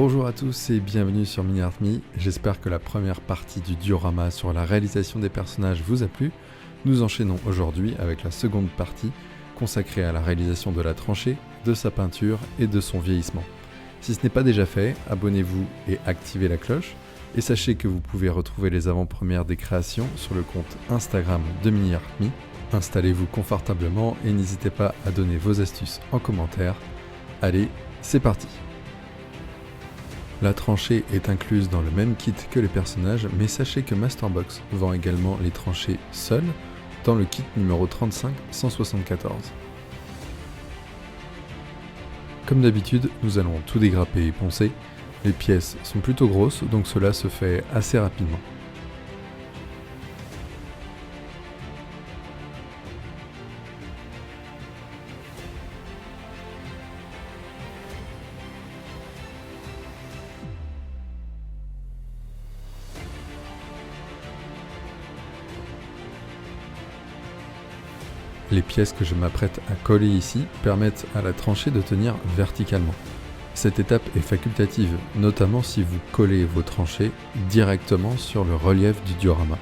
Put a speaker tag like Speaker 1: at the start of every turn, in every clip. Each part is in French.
Speaker 1: Bonjour à tous et bienvenue sur Mini Art Me. J'espère que la première partie du diorama sur la réalisation des personnages vous a plu. Nous enchaînons aujourd'hui avec la seconde partie consacrée à la réalisation de la tranchée, de sa peinture et de son vieillissement. Si ce n'est pas déjà fait, abonnez-vous et activez la cloche. Et sachez que vous pouvez retrouver les avant-premières des créations sur le compte Instagram de Mini Art Me. Installez-vous confortablement et n'hésitez pas à donner vos astuces en commentaire. Allez, c'est parti! La tranchée est incluse dans le même kit que les personnages, mais sachez que Masterbox vend également les tranchées seules dans le kit numéro 35-174. Comme d'habitude, nous allons tout dégrapper et poncer. Les pièces sont plutôt grosses, donc cela se fait assez rapidement. Les pièces que je m'apprête à coller ici permettent à la tranchée de tenir verticalement. Cette étape est facultative, notamment si vous collez vos tranchées directement sur le relief du diorama.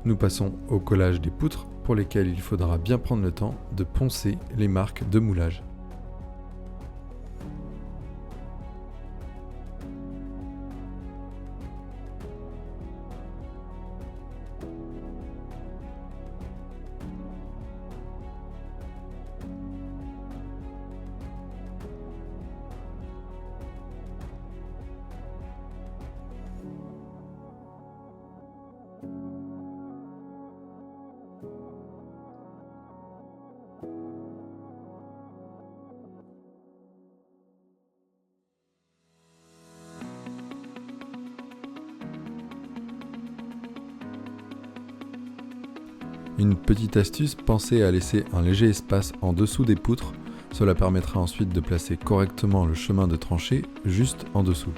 Speaker 1: Nous passons au collage des poutres pour lesquelles il faudra bien prendre le temps de poncer les marques de moulage. Une petite astuce, pensez à laisser un léger espace en dessous des poutres, cela permettra ensuite de placer correctement le chemin de tranchée juste en dessous.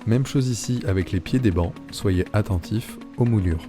Speaker 1: Même chose ici avec les pieds des bancs, soyez attentifs aux moulures.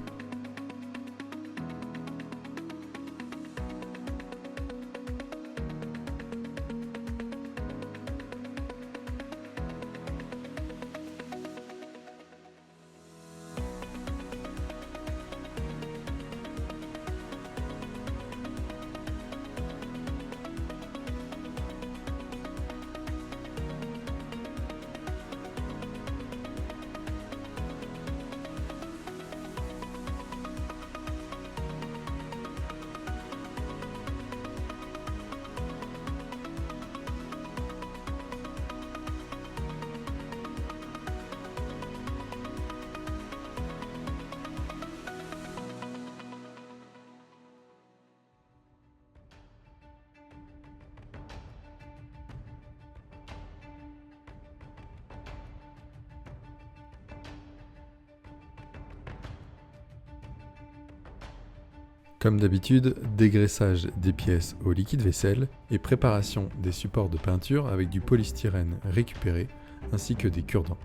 Speaker 1: Comme d'habitude, dégraissage des pièces au liquide vaisselle et préparation des supports de peinture avec du polystyrène récupéré ainsi que des cure-dents.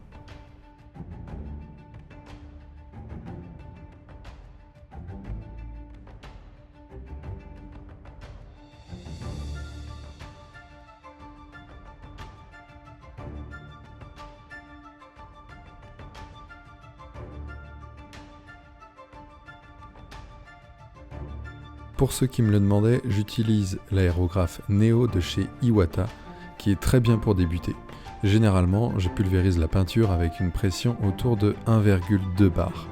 Speaker 1: Pour ceux qui me le demandaient, j'utilise l'aérographe Neo de chez Iwata, qui est très bien pour débuter. Généralement, je pulvérise la peinture avec une pression autour de 1,2 bar.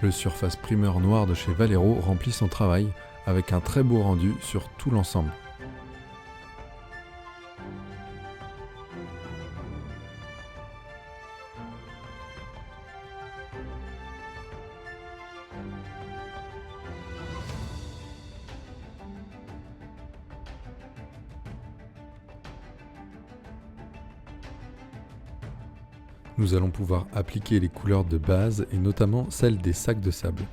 Speaker 1: Le surface primeur noir de chez Valero remplit son travail avec un très beau rendu sur tout l'ensemble. Nous allons pouvoir appliquer les couleurs de base et notamment celles des sacs de sable.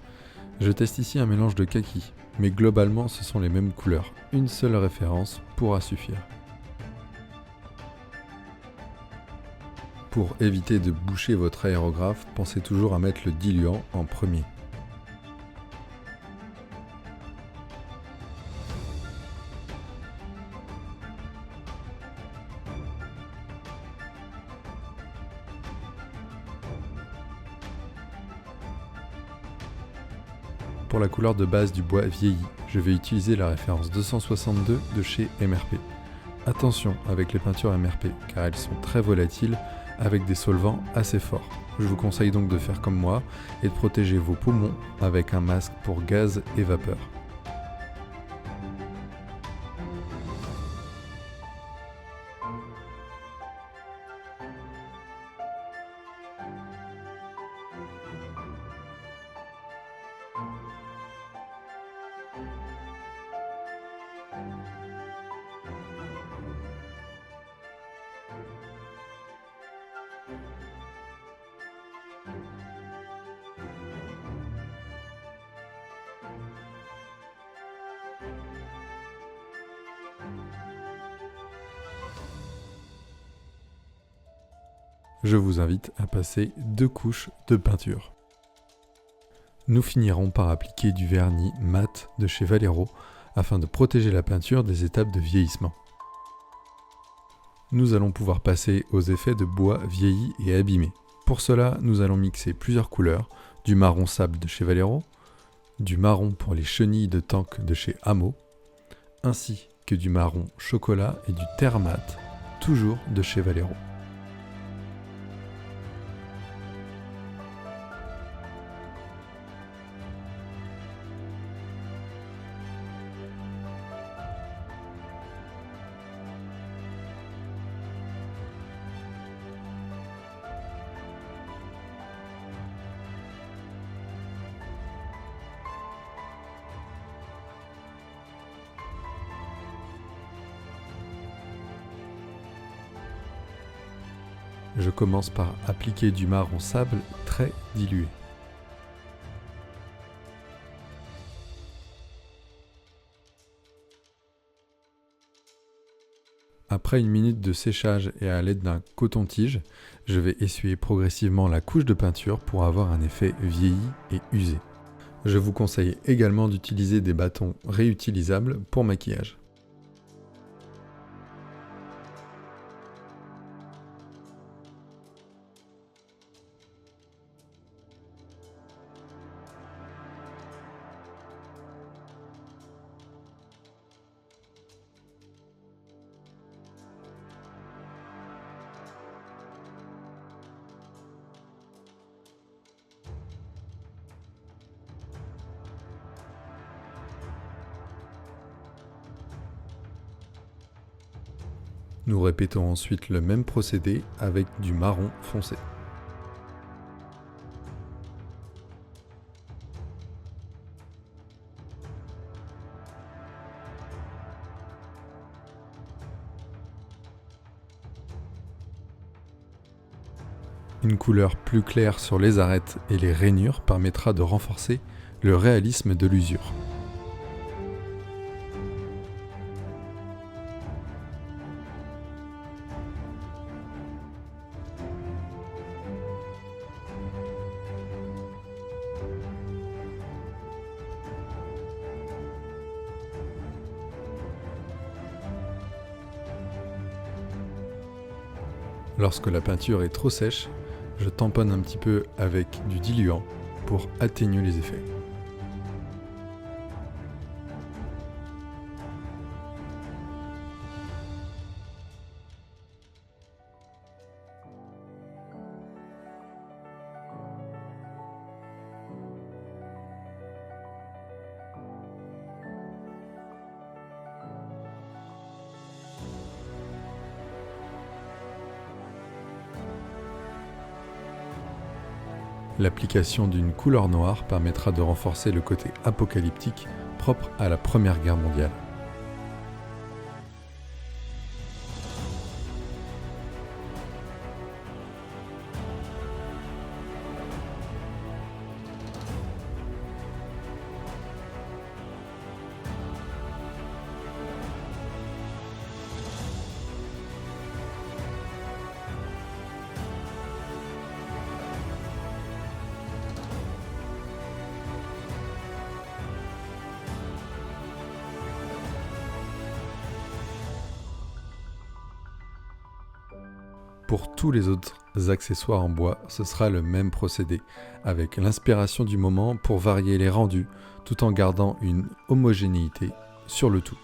Speaker 1: Je teste ici un mélange de kaki, mais globalement ce sont les mêmes couleurs. Une seule référence pourra suffire. Pour éviter de boucher votre aérographe, pensez toujours à mettre le diluant en premier. Pour la couleur de base du bois vieilli, je vais utiliser la référence 262 de chez MRP. Attention avec les peintures MRP car elles sont très volatiles avec des solvants assez forts. Je vous conseille donc de faire comme moi et de protéger vos poumons avec un masque pour gaz et vapeur. Je vous invite à passer 2 couches de peinture. Nous finirons par appliquer du vernis mat de chez Valero afin de protéger la peinture des étapes de vieillissement. Nous allons pouvoir passer aux effets de bois vieilli et abîmé. Pour cela, nous allons mixer plusieurs couleurs, du marron sable de chez Valero, du marron pour les chenilles de tank de chez Hamo, ainsi que du marron chocolat et du terre mat, toujours de chez Valero. Je commence par appliquer du marron sable très dilué. Après une minute de séchage et à l'aide d'un coton-tige, je vais essuyer progressivement la couche de peinture pour avoir un effet vieilli et usé. Je vous conseille également d'utiliser des bâtons réutilisables pour maquillage. Nous répétons ensuite le même procédé avec du marron foncé. Une couleur plus claire sur les arêtes et les rainures permettra de renforcer le réalisme de l'usure. Lorsque la peinture est trop sèche, je tamponne un petit peu avec du diluant pour atténuer les effets. L'application d'une couleur noire permettra de renforcer le côté apocalyptique propre à la Première Guerre mondiale. Pour tous les autres accessoires en bois, ce sera le même procédé, avec l'inspiration du moment pour varier les rendus, tout en gardant une homogénéité sur le tout.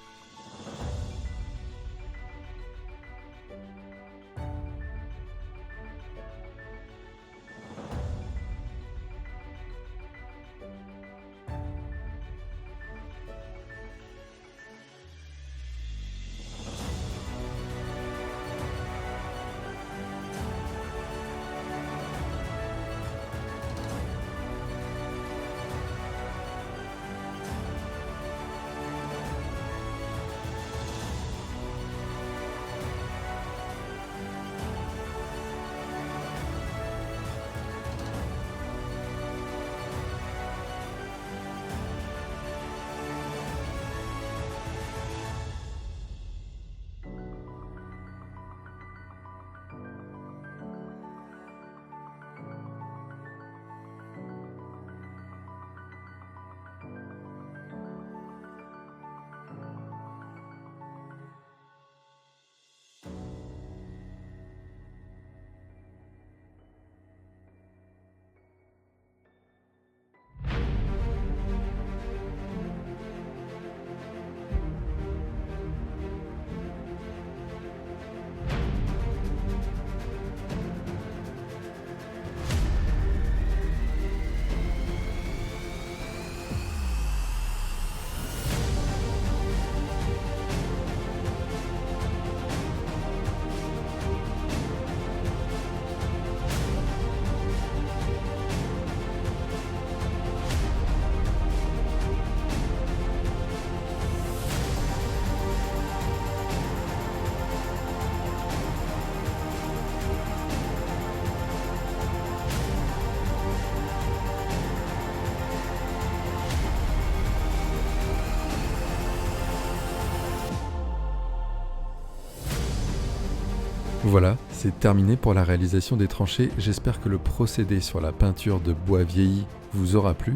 Speaker 1: Voilà, c'est terminé pour la réalisation des tranchées. J'espère que le procédé sur la peinture de bois vieilli vous aura plu.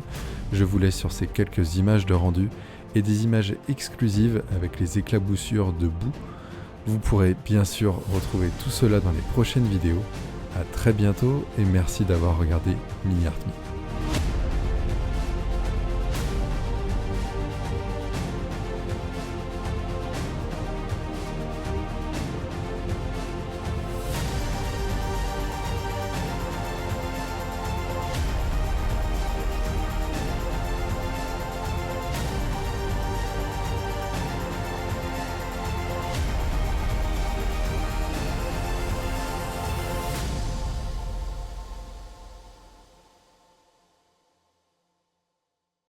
Speaker 1: Je vous laisse sur ces quelques images de rendu et des images exclusives avec les éclaboussures de boue. Vous pourrez bien sûr retrouver tout cela dans les prochaines vidéos. À très bientôt et merci d'avoir regardé Mini Art Me.